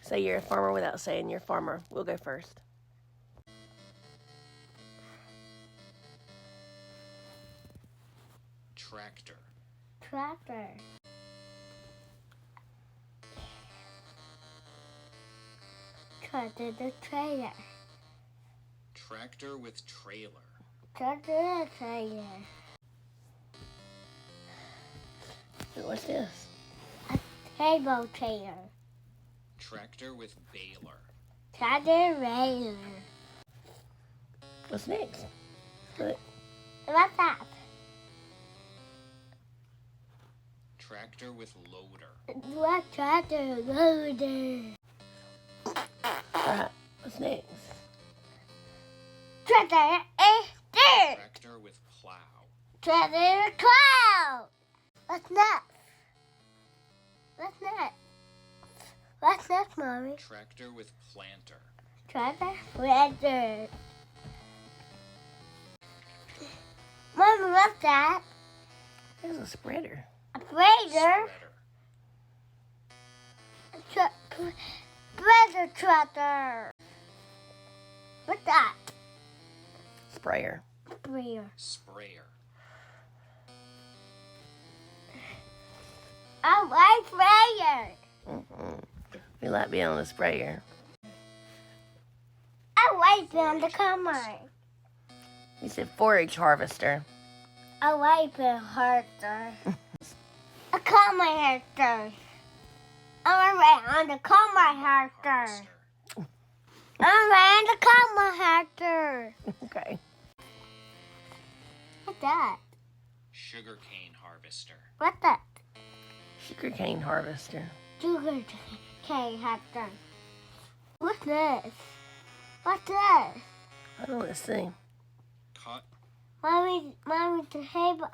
Say you're a farmer without saying you're a farmer. We'll go first. Tractor. Tractor. Tractor the trailer. Tractor with trailer. Tractor the trailer. What's this? Table trailer. Tractor with baler. Tractor railer. What's next? Look. What's that? Tractor with loader. What tractor loader? Right. What's next? Tractor is dirt. Tractor with plow. Tractor cloud. What's next? What's next? What's next, Mommy? Tractor with planter. Tractor planter. Mommy, what's that? There's a spreader. A grader. Spreader. Grader tractor. What's that? Sprayer. Sprayer. Sprayer. I like sprayer. We like being on the sprayer. I like being on the combine. You said forage harvester. I like being harder. A combine harder. I'm right on the combine harder. Harvester. I'm right on the combine harder. Okay. What's that? Sugarcane harvester. What's that? Sugarcane harvester. Sugar cane harder. What's this? What's this? Oh, let's see. Cut. Mommy, the table.